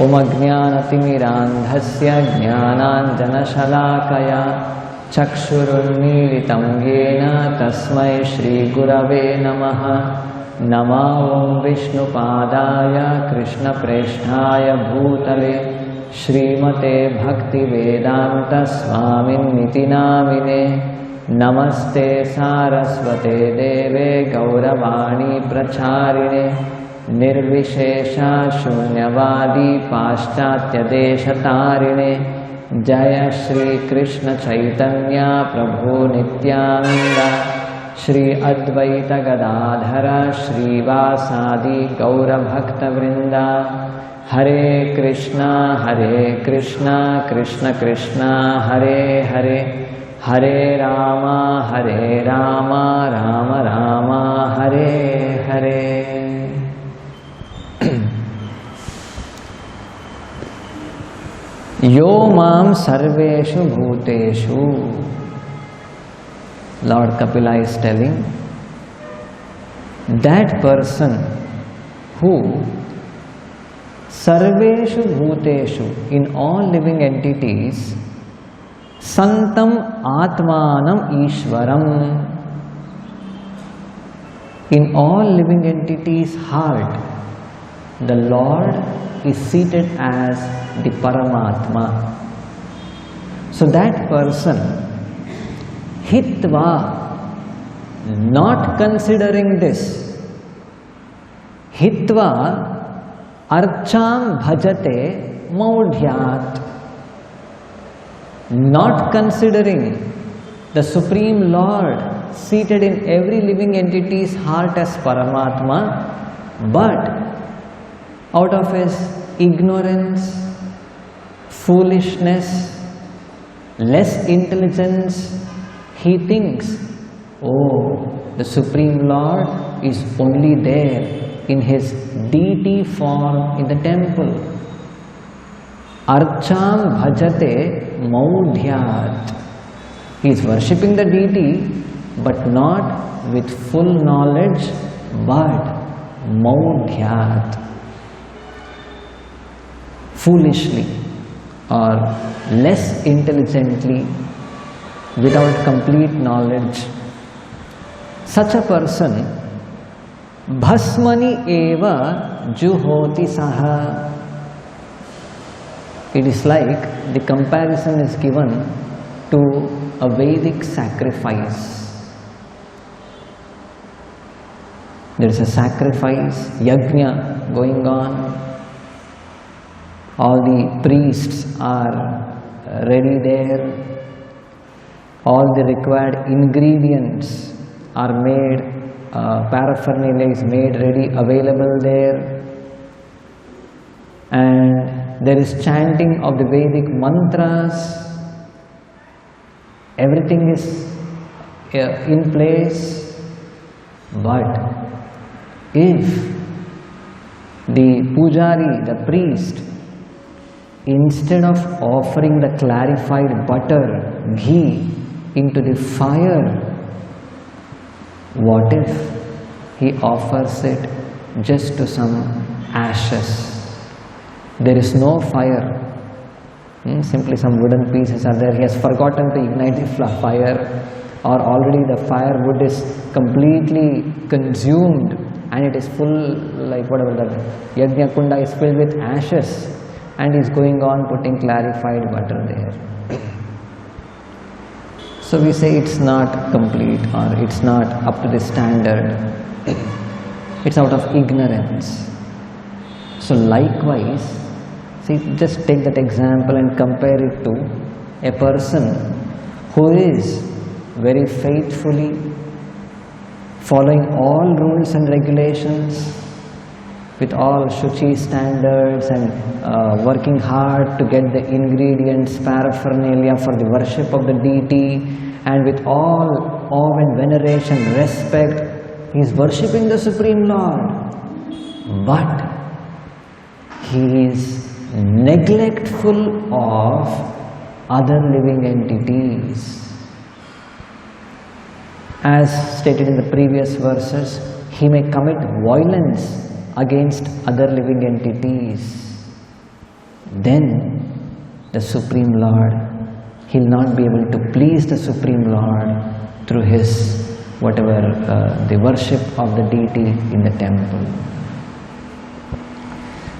उमज्ञानतिमिरान्धस्य ज्ञानाञ्जनशलाकया चक्षुरुन्मीलितं येन तस्मै श्रीगुरवे नमः। नमो विष्णुपादाय कृष्णप्रेष्ठाय भूतले श्रीमते भक्तिवेदान्तस्वामिन्निति नामिने। नमस्ते सारस्वते देवे गौरवाणी प्रचारिणे निर्विशेषा शून्यवादी पाश्चात्यदेशतारिणे। जय श्री कृष्ण चैतन्य प्रभु नित्यानंद श्री अद्वैत गदाधर श्रीवासादि गौरभक्तवृंदा। हरे कृष्णा कृष्ण कृष्ण हरे हरे, हरे राम राम राम हरे हरे। यो मां सर्वेषु भूतेषु, Lord Kapila is telling, that person who sarveshu bhuteshu, in all living entities, santam atmanam ishvaram, in all living entities heart, the Lord is seated as the Paramatma. So that person, hitva, not considering this, hitva archam bhajate maudhyat, not considering the Supreme Lord seated in every living entity's heart as Paramatma, but out of his ignorance, foolishness, less intelligence, he thinks, oh, the Supreme Lord is only there in his deity form in the temple. Archam bhajate maudhyat. He is worshipping the deity, but not with full knowledge, but maudhyat, foolishly or less intelligently, without complete knowledge. Such a person, bhasmani eva juhoti saha. It is like the comparison is given to a Vedic sacrifice. There is a sacrifice, yajna going on. All the priests are ready there. All the required ingredients are made, paraphernalia is made ready, available there. And there is chanting of the Vedic mantras. Everything is in place. But if the pujari, the priest, instead of offering the clarified butter, ghee, into the fire, what if he offers it just to some ashes? There is no fire, simply some wooden pieces are there. He has forgotten to ignite the fire, or already the firewood is completely consumed and it is full, like whatever, the yajna kunda is filled with ashes, and he is going on putting clarified butter there. So we say it's not complete, or it's not up to the standard. It's out of ignorance. So likewise, see, just take that example and compare it to a person who is very faithfully following all rules and regulations, with all Shuchi standards, and working hard to get the ingredients, paraphernalia for the worship of the deity, and with all awe and veneration, respect, he is worshipping the Supreme Lord. But he is neglectful of other living entities. As stated in the previous verses, he may commit violence against other living entities. then the Supreme Lord, he'll not be able to please the Supreme Lord through his the worship of the deity in the temple.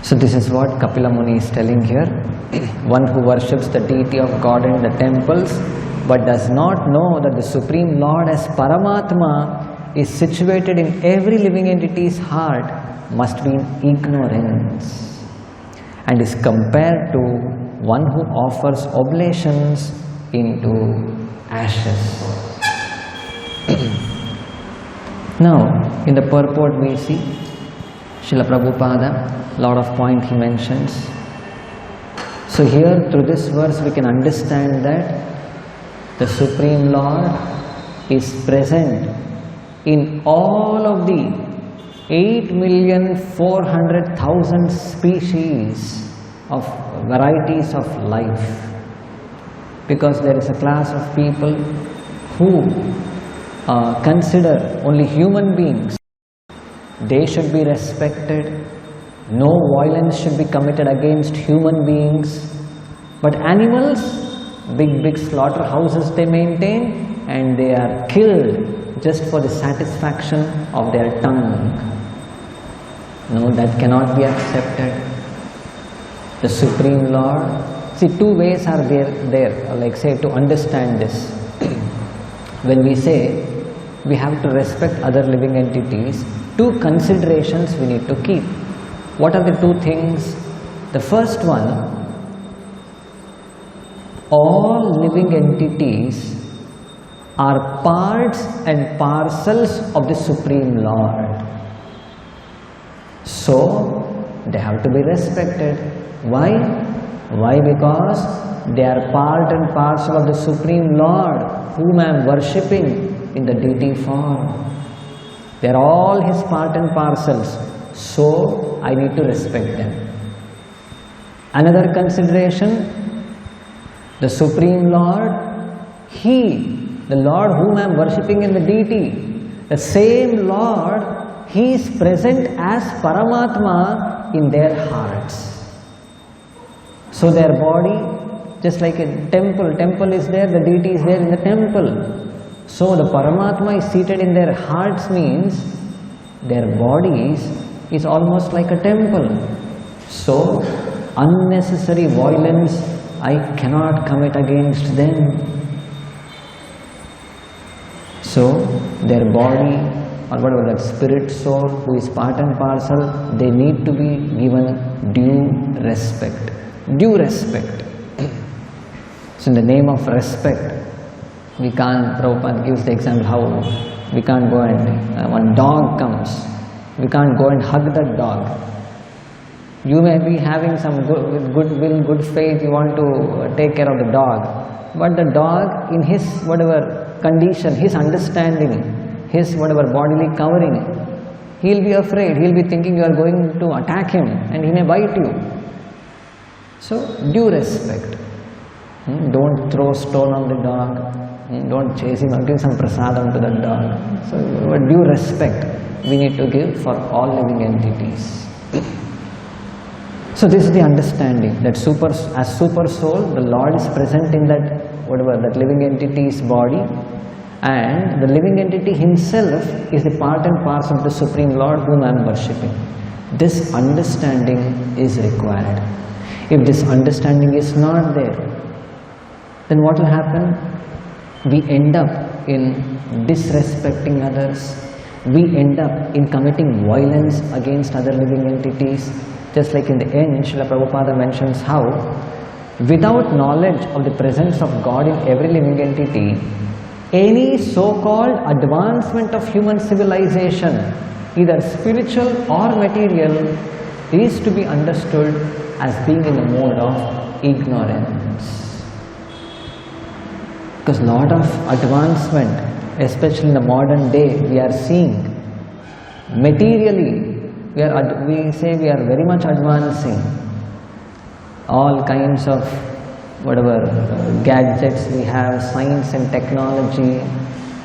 So this is what Kapila Muni is telling here. One who worships the deity of God in the temples but does not know that the Supreme Lord as Paramatma is situated in every living entity's heart must be in ignorance, and is compared to one who offers oblations into ashes. Now, in the purport we see Srila Prabhupada, lot of point he mentions. So here through this verse we can understand that the Supreme Lord is present in all of the 8,400,000 species of varieties of life, because there is a class of people who consider only human beings. They should be respected. No violence should be committed against human beings. But animals, big slaughterhouses they maintain, and they are killed just for the satisfaction of their tongue. No, that cannot be accepted. The Supreme Lord, see, two ways are there, like say, to understand this. When we say we have to respect other living entities, two considerations we need to keep. What are the two things? The first one, all living entities are parts and parcels of the Supreme Lord. So, they have to be respected. Why? Why? Because they are part and parcel of the Supreme Lord, whom I am worshipping in the deity form. They are all his part and parcels. So, I need to respect them. Another consideration, the Supreme Lord, the Lord whom I am worshipping in the deity, the same Lord, he is present as Paramatma in their hearts. So their body, just like a temple is there, the deity is there in the temple. So the Paramatma is seated in their hearts means their bodies is almost like a temple. So unnecessary violence I cannot commit against them. So their body, or whatever, that spirit soul who is part and parcel, they need to be given due respect. Due respect. So in the name of respect, we can't, Prabhupada gives the example how we can't go and, when dog comes, we can't go and hug that dog. You may be having some good will, good faith, you want to take care of the dog, but the dog in his whatever condition, his understanding, his whatever bodily covering, he will be afraid, he will be thinking you are going to attack him and he may bite you. So due respect. Don't throw stone on the dog, don't chase him, give some prasadam to the dog. So due respect we need to give for all living entities. So this is the understanding that as super soul, the Lord is present in that that living entity's body, and the living entity himself is the part and parcel of the Supreme Lord whom I am worshipping. This understanding is required. If this understanding is not there, then what will happen? We end up in disrespecting others. We end up in committing violence against other living entities. Just like in the end, Srila Prabhupada mentions how without knowledge of the presence of God in every living entity, any so-called advancement of human civilization, either spiritual or material, is to be understood as being in the mode of ignorance. Because lot of advancement, especially in the modern day, we are seeing materially, we say we are very much advancing. All kinds of gadgets we have, science and technology,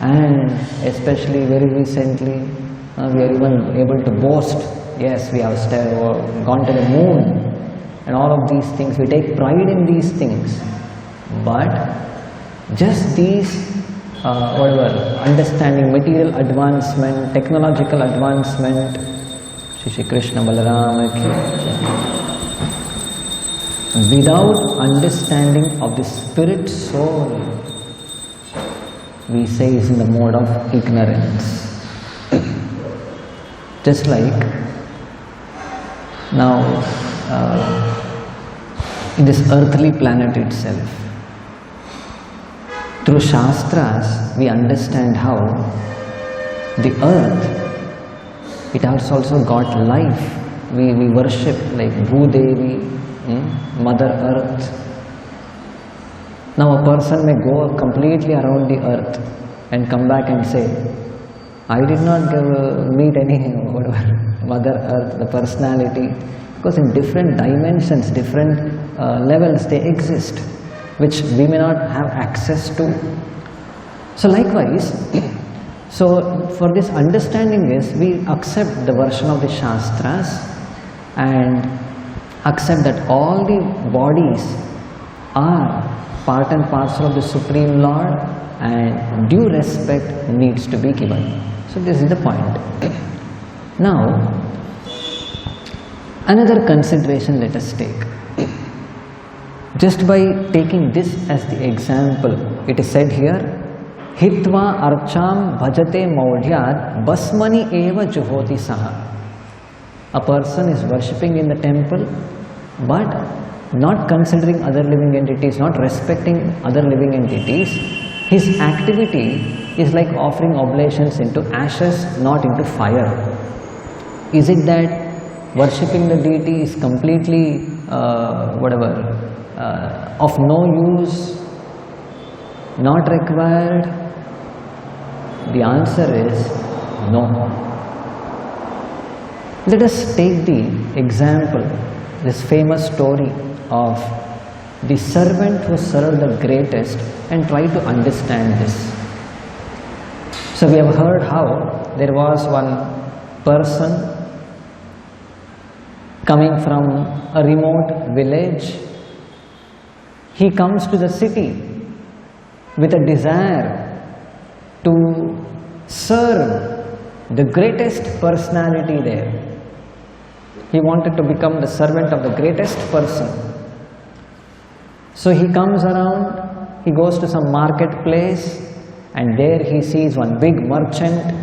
and especially very recently we are even able to boast, yes, we have gone to the moon. and all of these things. We take pride in these things. But just these, understanding material advancement, technological advancement, Shri Krishna Balarama ki jai. Without understanding of the spirit soul, we say is in the mode of ignorance. Just like now in this earthly planet itself, through Shastras we understand how the earth, it has also got life. We worship like Bhudevi, Mother Earth. Now a person may go completely around the earth and come back and say, I did not meet any Mother Earth, the personality, because in different dimensions, different levels they exist, which we may not have access to. So likewise, so for this understanding is, we accept the version of the Shastras and accept that all the bodies are part and parcel of the Supreme Lord and due respect needs to be given. So this is the point. Now, another consideration let us take. Just by taking this as the example, it is said here, Hitva archam bhajate maudhyat basmani eva juhoti saha. A person is worshipping in the temple, but not considering other living entities, not respecting other living entities. His activity is like offering oblations into ashes, not into fire. Is it that worshipping the deity is completely of no use, not required? The answer is no. Let us take the example, this famous story of the servant who served the greatest, and try to understand this. So we have heard how there was one person coming from a remote village. He comes to the city with a desire to serve the greatest personality there. He wanted to become the servant of the greatest person. So he comes around, he goes to some marketplace, and there he sees one big merchant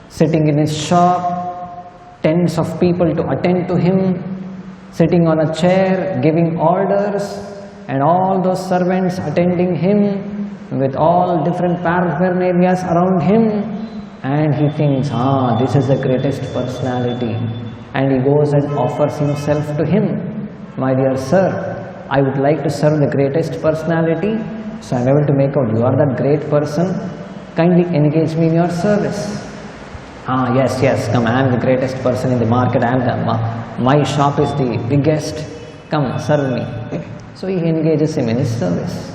sitting in his shop, tens of people to attend to him, sitting on a chair, giving orders, and all those servants attending him with all different paraphernalias around him, and he thinks, this is the greatest personality. And he goes and offers himself to him. My dear sir, I would like to serve the greatest personality, so I am able to make out you are that great person. Kindly engage me in your service. Yes, come, I am the greatest person in the market, my shop is the biggest, come serve me. So he engages him in his service.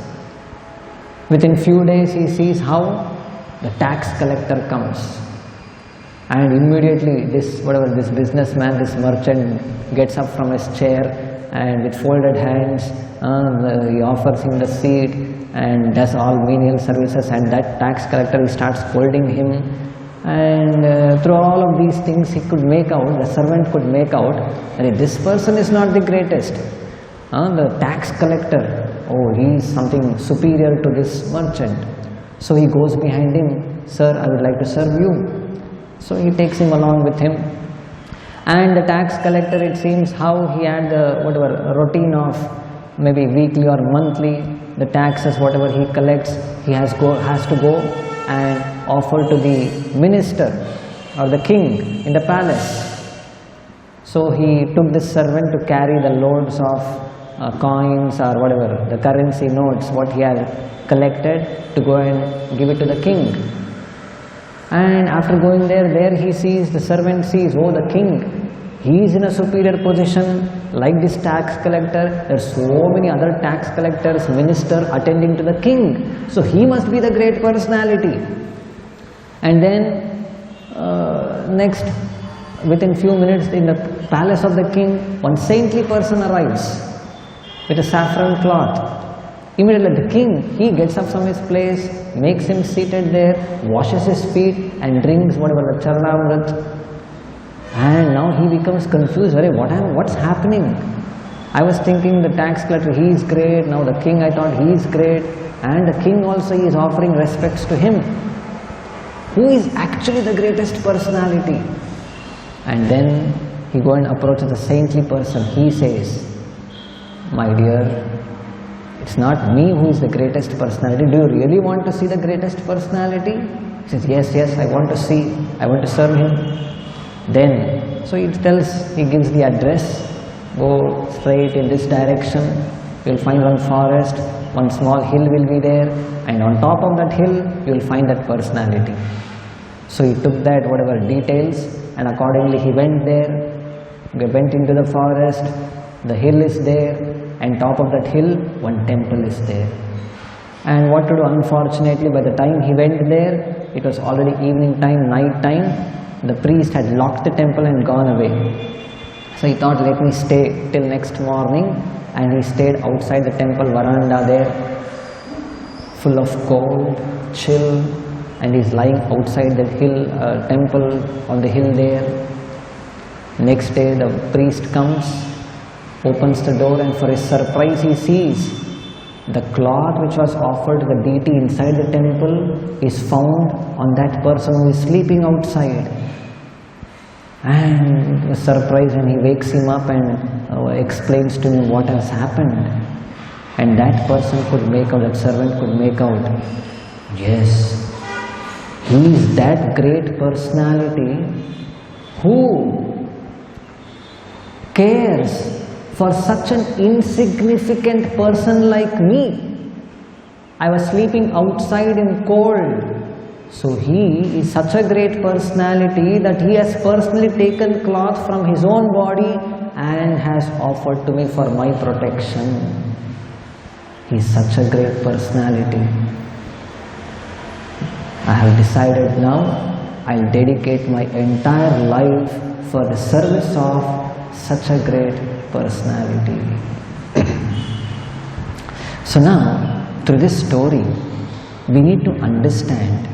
Within few days he sees how the tax collector comes. And immediately this businessman, this merchant gets up from his chair and with folded hands, he offers him the seat and does all menial services, and that tax collector starts scolding him. And through all of these things he could make out, the servant could make out, that this person is not the greatest. The tax collector, he is something superior to this merchant. So he goes behind him, sir, I would like to serve you. So he takes him along with him. And the tax collector, it seems how he had the routine of maybe weekly or monthly, the taxes, whatever he collects, he has to go and offer to the minister or the king in the palace. So he took this servant to carry the loads of coins or whatever, the currency notes, what he had collected, to go and give it to the king. And after going there he sees, the servant sees, the king, he is in a superior position, like this tax collector. There are so many other tax collectors, minister attending to the king. So he must be the great personality. And then next, within few minutes in the palace of the king, one saintly person arrives with a saffron cloth. Immediately the king, he gets up from his place, makes him seated there, washes his feet and drinks whatever the Charanamrit. And now he becomes confused, what's happening? I was thinking the tax collector, he is great, now the king I thought he is great, and the king also is offering respects to him. Who is actually the greatest personality? And then he go and approaches the saintly person. He says, my dear, it's not me who is the greatest personality. Do you really want to see the greatest personality? He says, yes, I want to see, I want to serve him. Then, so he gives the address, go straight in this direction, you will find one forest, one small hill will be there, and on top of that hill, you will find that personality. So he took that, whatever details, and accordingly he went there, he went into the forest, the hill is there, and top of that hill, one temple is there. And what to do? Unfortunately, by the time he went there, it was already evening time, night time. The priest had locked the temple and gone away. So he thought, let me stay till next morning, and he stayed outside the temple veranda there, full of cold, chill, and he's lying outside the hill, temple on the hill there. Next day the priest comes, opens the door, and for his surprise he sees the cloth which was offered to the deity inside the temple is found on that person who is sleeping outside. And he was surprised, and he wakes him up and explains to him what has happened. And that person could make out, that servant could make out, yes, he is that great personality who cares for such an insignificant person like me. I was sleeping outside in cold. So he is such a great personality that he has personally taken cloth from his own body and has offered to me for my protection. He is such a great personality. I have decided now I'll dedicate my entire life for the service of such a great personality. So now, through this story, we need to understand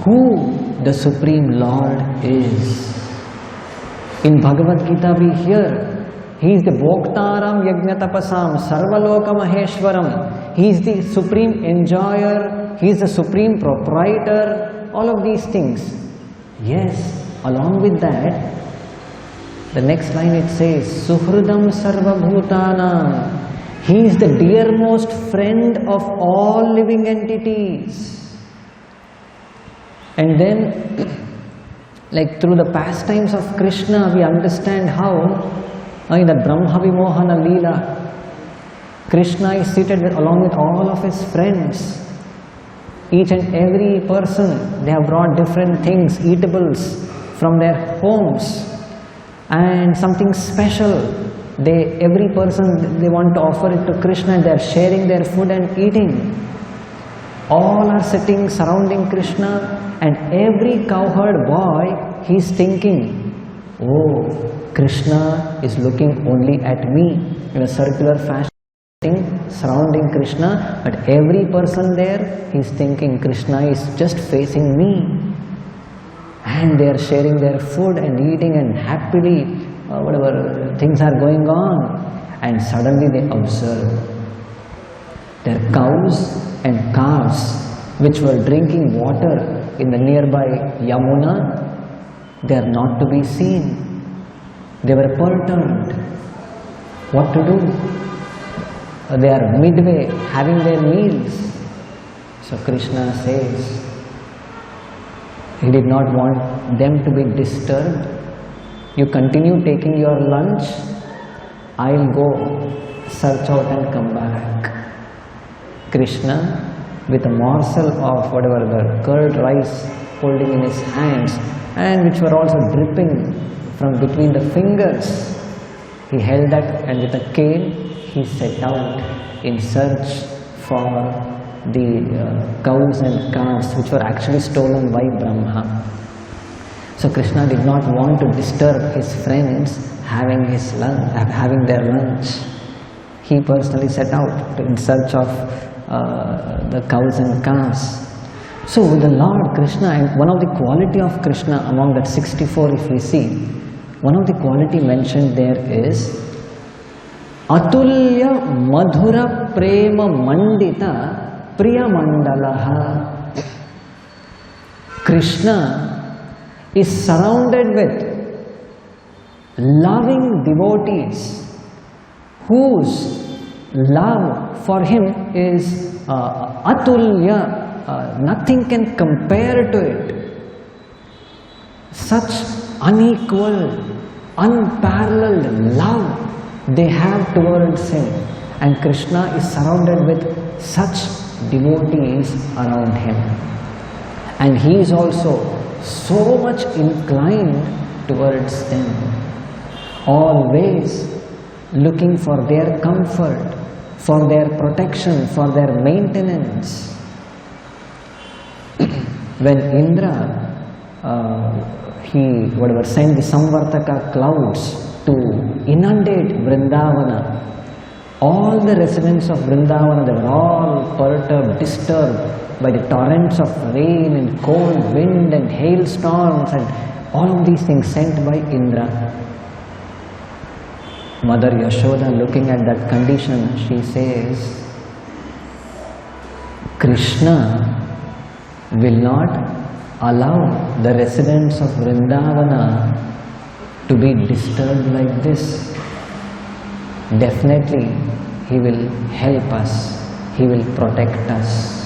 who the Supreme Lord is. In Bhagavad Gita we hear, He is the Bhoktaram Yajnatapasam Sarvaloka Maheshwaram. He is the Supreme Enjoyer, He is the Supreme Proprietor, all of these things. Yes, along with that, the next line it says, Suhridam Sarvabhutanam. He is the dearmost friend of all living entities. And then, like through the pastimes of Krishna, we understand how in the Brahma Vimohana Leela, Krishna is seated along with all of his friends. Each and every person, they have brought different things, eatables from their homes, and something special. Every person, they want to offer it to Krishna, and they are sharing their food and eating. All are sitting surrounding Krishna, and every cowherd boy, he is thinking, oh, Krishna is looking only at me, in a circular fashion, surrounding Krishna, but every person there, he is thinking Krishna is just facing me. And they are sharing their food and eating and happily, whatever things are going on. And suddenly they observe their cows and calves which were drinking water in the nearby Yamuna, they are not to be seen. They were perturbed. What to do? They are midway having their meals. So Krishna says, He did not want them to be disturbed. You continue taking your lunch, I'll go search out and come back. Krishna, with a morsel of whatever the curd rice holding in his hands, and which were also dripping from between the fingers, he held that, and with a cane he set out in search for the cows and calves which were actually stolen by Brahma. So Krishna did not want to disturb his friends having their lunch. He personally set out in search of the cows and calves. So the Lord Krishna, and one of the quality of Krishna among that 64, if we see, one of the quality mentioned there is Atulya Madhura Prema Mandita Priya Mandalaha. Krishna is surrounded with loving devotees whose love for him is Atulya. Nothing can compare to it. Such unequal, unparalleled love they have towards him, and Krishna is surrounded with such devotees around him, and he is also so much inclined towards them, always looking for their comfort, for their protection, for their maintenance. When Indra sent the Samvartaka clouds to inundate Vrindavana, all the residents of Vrindavana, they were all perturbed, disturbed by the torrents of rain and cold wind and hailstorms and all of these things sent by Indra. Mother Yashoda, looking at that condition, she says, Krishna will not allow the residents of Vrindavana to be disturbed like this. Definitely, he will help us, he will protect us.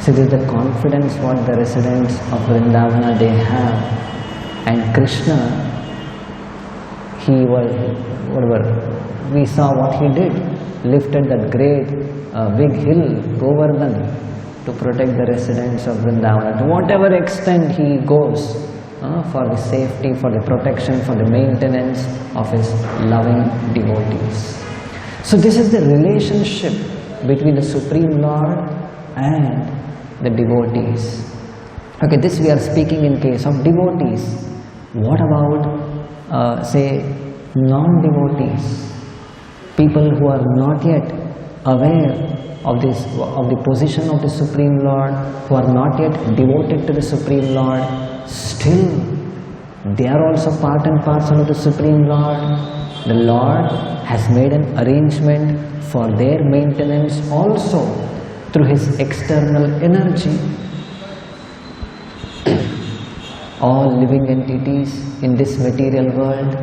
So this is the confidence what the residents of Vrindavana they have. And Krishna, we saw what he did, lifted that great big hill, Govardhan, to protect the residents of Vrindavana. To whatever extent he goes for the safety, for the protection, for the maintenance of his loving devotees. So this is the relationship between the Supreme Lord and the devotees. Okay, this we are speaking in case of devotees. What about say non-devotees? People who are not yet aware of the position of the Supreme Lord, who are not yet devoted to the Supreme Lord, still they are also part and parcel of the Supreme Lord. The Lord has made an arrangement for their maintenance also through his external energy. All living entities in this material world,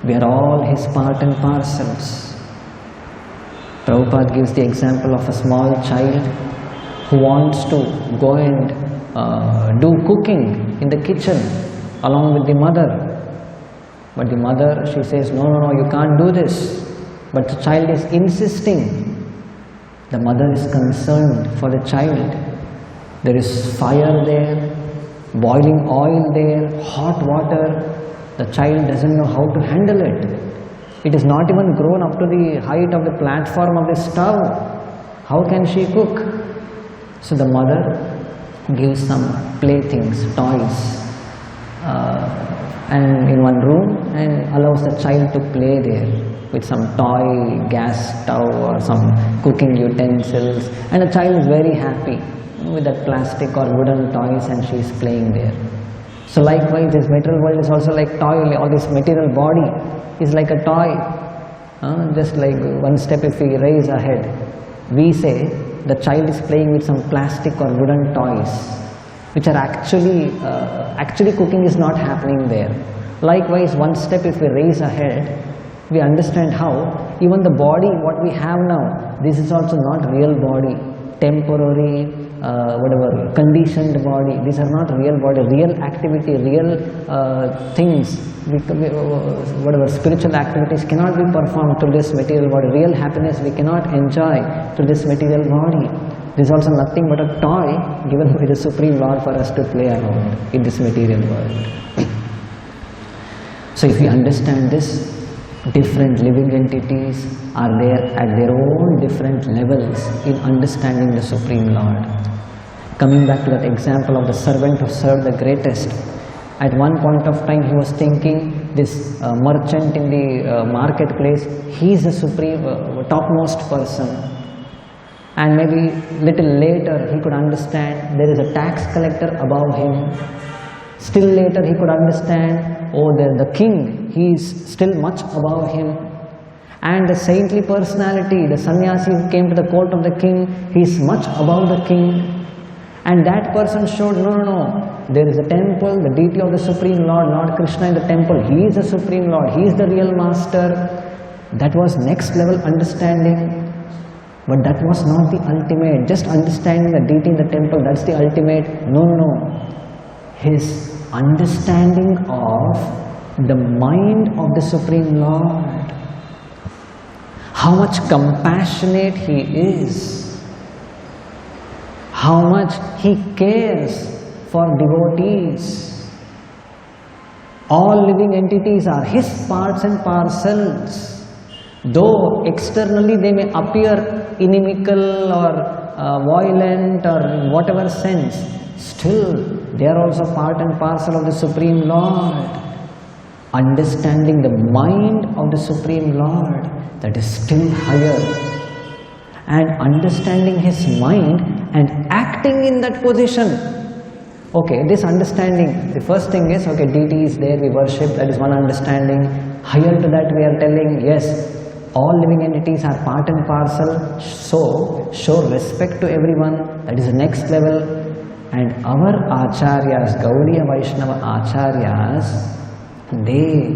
we are all his part and parcels. Prabhupada gives the example of a small child who wants to go and do cooking in the kitchen along with the mother. But the mother, she says, no, you can't do this. But the child is insisting. The mother is concerned for the child. There is fire there, boiling oil there, hot water. The child doesn't know how to handle it. It is not even grown up to the height of the platform of the stove. How can she cook? So the mother gives some playthings, toys, and in one room, and allows the child to play there with some toy gas stove or some cooking utensils, and the child is very happy with that plastic or wooden toys, and she is playing there. So likewise, this material world is also like toy. All this material body is like a toy. Just like one step if we raise ahead, we say the child is playing with some plastic or wooden toys, which are actually cooking is not happening there. Likewise, one step if we raise ahead, we understand how even the body what we have now, this is also not real body, temporary, conditioned body. These are not real body, real activity, real things, spiritual activities cannot be performed through this material body. Real happiness we cannot enjoy through this material body. This is also nothing but a toy given by the Supreme Lord for us to play around in this material world. So if we understand this, different living entities are there at their own different levels in understanding the Supreme Lord. Coming back to that example of the servant who served the greatest, At one point of time he was thinking this merchant in the marketplace, he is the supreme, topmost person. And maybe little later he could understand there is a tax collector above him. Still later he could understand, oh, the king, he is still much above him. And the saintly personality, the sannyasi who came to the court of the king, he is much above the king. And that person showed, no, there is a temple, the deity of the Supreme Lord, Lord Krishna in the temple, he is the Supreme Lord, he is the real master. That was next level understanding. But that was not the ultimate. Just understanding the deity in the temple, that's the ultimate. No. His understanding of the mind of the Supreme Lord. How much compassionate he is. How much he cares for devotees. All living entities are his parts and parcels. Though externally they may appear inimical or violent or in whatever sense, still they are also part and parcel of the Supreme Lord. Understanding the mind of the Supreme Lord, that is still higher. And understanding his mind and acting in that position. Okay, this understanding, the first thing is, okay, deity is there, we worship, that is one understanding. Higher to that we are telling, yes, all living entities are part and parcel, so show respect to everyone, that is the next level. And our acharyas, Gaudiya Vaishnava acharyas, they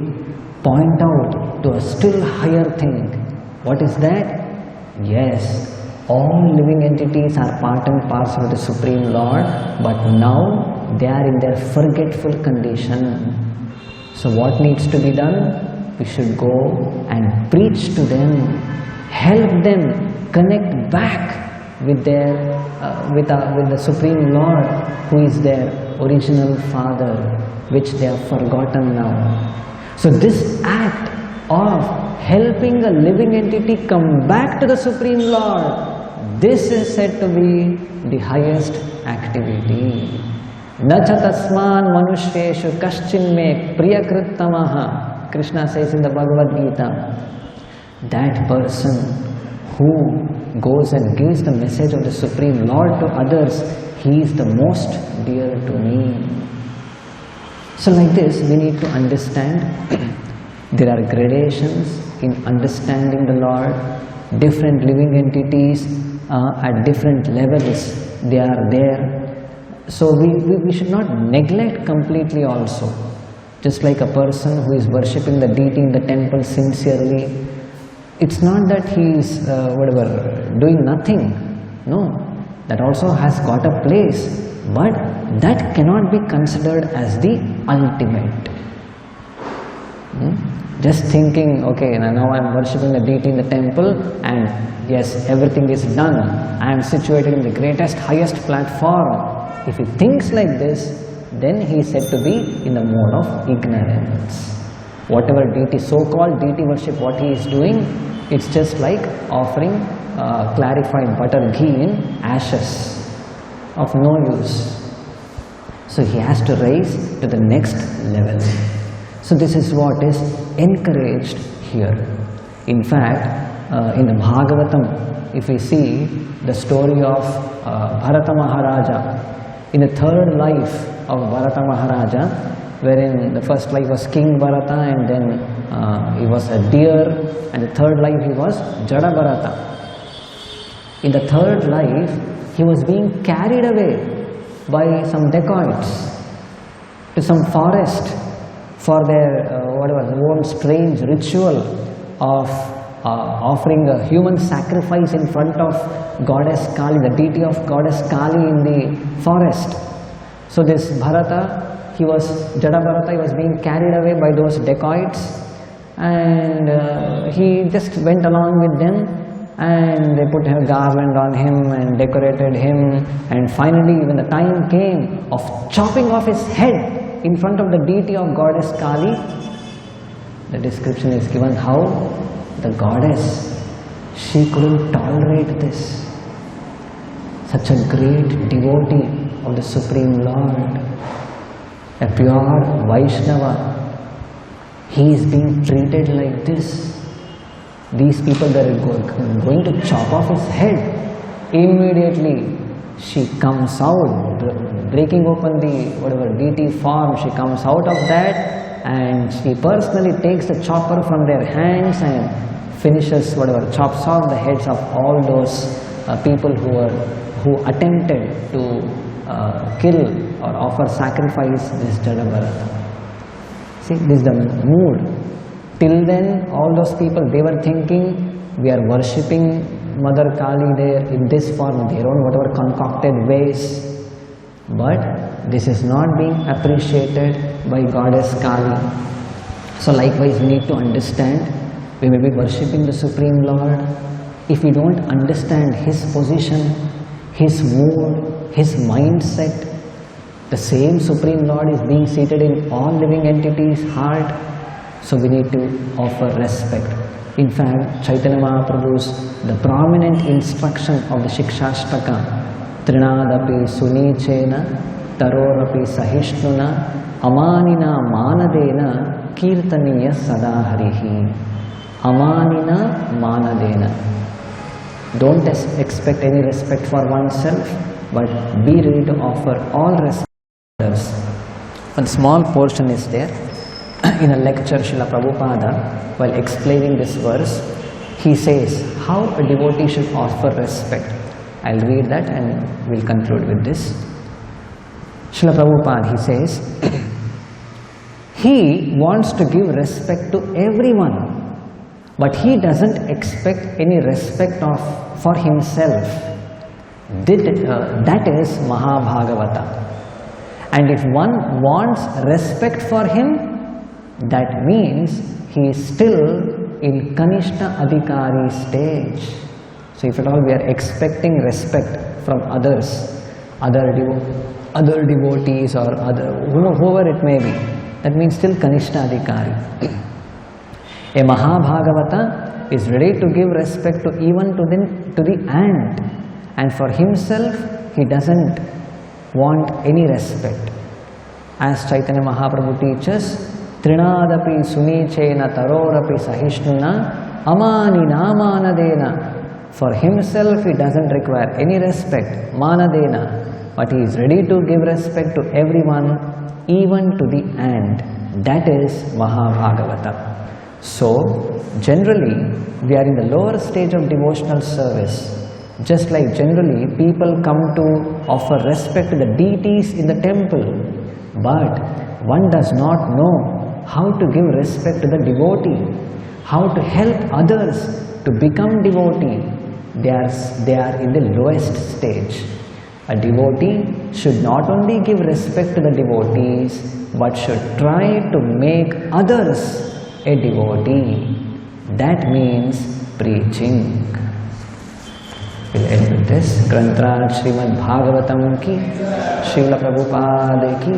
point out to a still higher thing. What is that? Yes, all living entities are part and parcel of the Supreme Lord, but now they are in their forgetful condition. So what needs to be done? We should go and preach to them, help them connect back with their with the Supreme Lord, who is their original Father, which they have forgotten now. So this act of helping a living entity come back to the Supreme Lord, this is said to be the highest activity. Nacha tasman manusheshu kaschin me priyakrittamaha. Krishna says in the Bhagavad Gita, that person who goes and gives the message of the Supreme Lord to others, he is the most dear to me. So like this, we need to understand there are gradations in understanding the Lord. Different living entities at different levels, they are there. So we should not neglect completely also. Just like a person who is worshipping the deity in the temple sincerely, it's not that he is doing nothing. No, that also has got a place, but that cannot be considered as the ultimate. Just thinking, okay, now I am worshipping the deity in the temple and yes, everything is done. I am situated in the greatest, highest platform. If he thinks like this, then he is said to be in the mode of ignorance. Whatever deity, so-called deity worship, what he is doing, it's just like offering clarified butter ghee in ashes of no use. So he has to rise to the next level. So this is what is encouraged here. In fact, in the Bhagavatam, if we see the story of Bharata Maharaja, in the third life of Bharata Maharaja, wherein the first life was King Bharata and then he was a deer, and the third life he was Jada Bharata. In the third life, he was being carried away by some dacoits to some forest for their own strange ritual of offering a human sacrifice in front of Goddess Kali, the deity of Goddess Kali in the forest. So this Bharata, Jada Bharata, he was being carried away by those dacoits, and he just went along with them, and they put a garland on him and decorated him, and finally when the time came of chopping off his head in front of the deity of Goddess Kali, the description is given how the goddess, she couldn't tolerate this. Such a great devotee of the Supreme Lord. a pure Vaishnava, he is being treated like this. These people, they are going to chop off his head. Immediately she comes out, breaking open the deity form. She comes out of that and she personally takes the chopper from their hands and finishes chops off the heads of all those people who attempted to kill or offer sacrifice this Jada Bharata. See, this is the mood. Till then, all those people, they were thinking, we are worshipping Mother Kali there in this form, their own whatever concocted ways. But this is not being appreciated by Goddess Kali. So likewise, we need to understand, we may be worshipping the Supreme Lord. If we don't understand His position, His mood, His mindset, the same Supreme Lord is being seated in all living entities' heart. So we need to offer respect. In fact, Chaitanya Mahaprabhu's the prominent instruction of the Shikshashtaka, Trinadapi Sunichena, Tarorapi Sahishnuna, Amanina Manadena, Kirtaniya Sadaharihi. Amanina Manadena. Don't expect any respect for oneself, but be ready to offer all respect to others. One small portion is there. In a lecture, Srila Prabhupada, while explaining this verse, he says how a devotee should offer respect. I'll read that and we'll conclude with this. Srila Prabhupada, he says, he wants to give respect to everyone, but he doesn't expect any respect for himself. That is Mahabhagavata. And if one wants respect for him, that means he is still in Kanishta Adhikari stage. So if at all we are expecting respect from others, other devotees or whoever it may be, that means still Kanishta Adhikari. A Mahabhagavata is ready to give respect to even to the ant, and for himself he doesn't want any respect. As Chaitanya Mahaprabhu teaches, Trinadapi Sunichena Tarorapi Sahishnuna Amanina Manadena. For himself he doesn't require any respect, Manadena, but he is ready to give respect to everyone, even to the ant. That is Mahabhagavata. So, generally, we are in the lower stage of devotional service. Just like generally, people come to offer respect to the deities in the temple, but one does not know how to give respect to the devotee, how to help others to become devotee. They are in the lowest stage. A devotee should not only give respect to the devotees, but should try to make others a devotee. That means preaching. We'll end with this. Grantraj Srimad Bhagavatam ki, Srila Prabhupada ki.